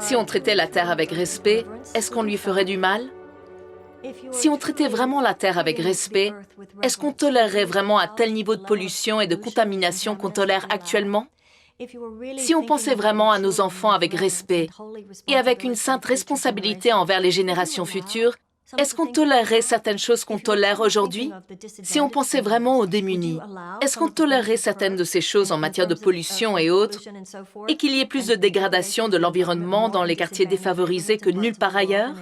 Si on traitait la Terre avec respect, est-ce qu'on lui ferait du mal? Si on traitait vraiment la Terre avec respect, est-ce qu'on tolérerait vraiment un tel niveau de pollution et de contamination qu'on tolère actuellement? Si on pensait vraiment à nos enfants avec respect et avec une sainte responsabilité envers les générations futures, est-ce qu'on tolérerait certaines choses qu'on tolère aujourd'hui? Si on pensait vraiment aux démunis, est-ce qu'on tolérerait certaines de ces choses en matière de pollution et autres, et qu'il y ait plus de dégradation de l'environnement dans les quartiers défavorisés que nulle part ailleurs?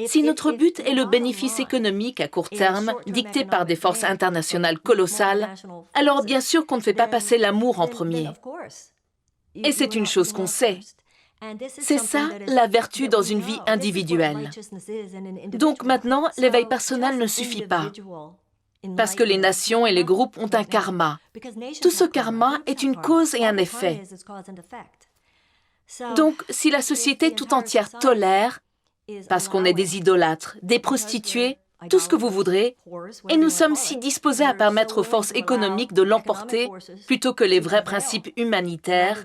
Si notre but est le bénéfice économique à court terme, dicté par des forces internationales colossales, alors bien sûr qu'on ne fait pas passer l'amour en premier. Et c'est une chose qu'on sait. C'est ça, la vertu dans une vie individuelle. Donc maintenant, l'éveil personnel ne suffit pas, parce que les nations et les groupes ont un karma. Tout ce karma est une cause et un effet. Donc, si la société tout entière tolère, parce qu'on est des idolâtres, des prostituées, tout ce que vous voudrez, et nous sommes si disposés à permettre aux forces économiques de l'emporter plutôt que les vrais principes humanitaires,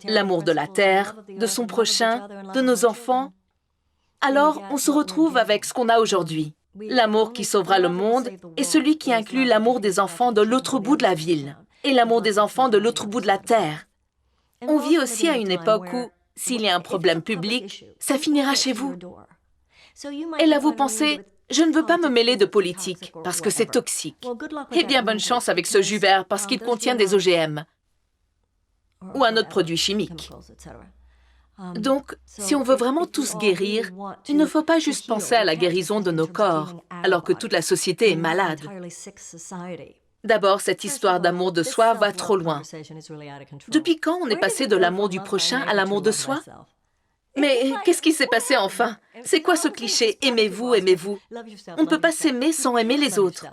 l'amour de la terre, de son prochain, de nos enfants, alors on se retrouve avec ce qu'on a aujourd'hui. L'amour qui sauvera le monde est celui qui inclut l'amour des enfants de l'autre bout de la ville et l'amour des enfants de l'autre bout de la terre. On vit aussi à une époque où, s'il y a un problème public, ça finira chez vous. Et là, vous pensez, je ne veux pas me mêler de politique, parce que c'est toxique. Eh bien, bonne chance avec ce jus vert, parce qu'il contient des OGM, ou un autre produit chimique. Donc, si on veut vraiment tous guérir, il ne faut pas juste penser à la guérison de nos corps, alors que toute la société est malade. D'abord, cette histoire d'amour de soi va trop loin. Depuis quand on est passé de l'amour du prochain à l'amour de soi? Mais qu'est-ce qui s'est passé enfin? C'est quoi ce cliché « aimez-vous, aimez-vous » On ne peut pas s'aimer sans aimer les autres.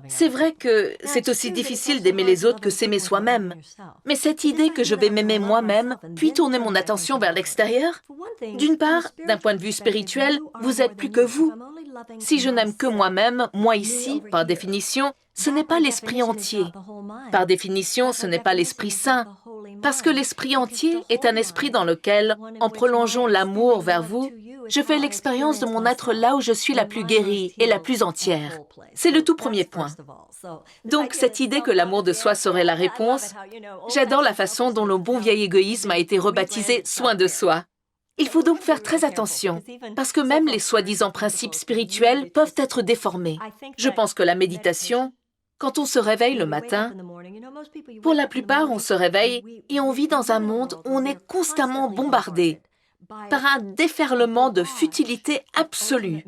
C'est vrai que c'est aussi difficile d'aimer les autres que s'aimer soi-même. Mais cette idée que je vais m'aimer moi-même, puis tourner mon attention vers l'extérieur, d'une part, d'un point de vue spirituel, vous n'êtes plus que vous. Si je n'aime que moi-même, moi ici, par définition, ce n'est pas l'esprit entier. Par définition, ce n'est pas l'Esprit Saint. Parce que l'esprit entier est un esprit dans lequel, en prolongeant l'amour vers vous, je fais l'expérience de mon être là où je suis la plus guérie et la plus entière. C'est le tout premier point. Donc, cette idée que l'amour de soi serait la réponse, j'adore la façon dont le bon vieil égoïsme a été rebaptisé « soin de soi ». Il faut donc faire très attention, parce que même les soi-disant principes spirituels peuvent être déformés. Je pense que la méditation, quand on se réveille le matin, pour la plupart, on se réveille et on vit dans un monde où on est constamment bombardé par un déferlement de futilité absolue.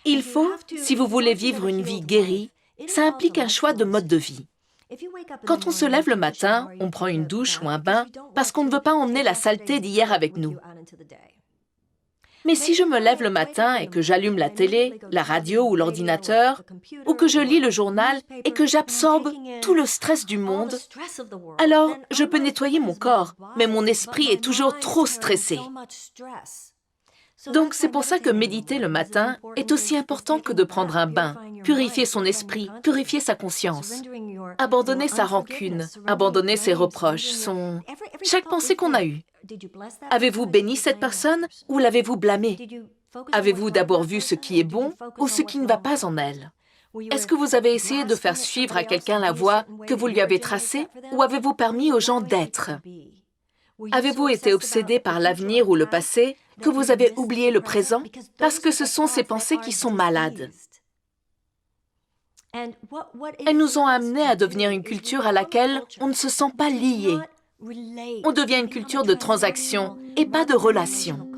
Il faut, si vous voulez vivre une vie guérie, ça implique un choix de mode de vie. Quand on se lève le matin, on prend une douche ou un bain parce qu'on ne veut pas emmener la saleté d'hier avec nous. Mais si je me lève le matin et que j'allume la télé, la radio ou l'ordinateur, ou que je lis le journal et que j'absorbe tout le stress du monde, alors je peux nettoyer mon corps, mais mon esprit est toujours trop stressé. Donc c'est pour ça que méditer le matin est aussi important que de prendre un bain, purifier son esprit, purifier sa conscience, abandonner sa rancune, abandonner ses reproches, chaque pensée qu'on a eue. Avez-vous béni cette personne ou l'avez-vous blâmée? Avez-vous d'abord vu ce qui est bon ou ce qui ne va pas en elle? Est-ce que vous avez essayé de faire suivre à quelqu'un la voie que vous lui avez tracée ou avez-vous permis aux gens d'être? Avez-vous été obsédé par l'avenir ou le passé que vous avez oublié le présent parce que ce sont ces pensées qui sont malades? Elles nous ont amenés à devenir une culture à laquelle on ne se sent pas lié. On devient une culture de transaction et pas de relation.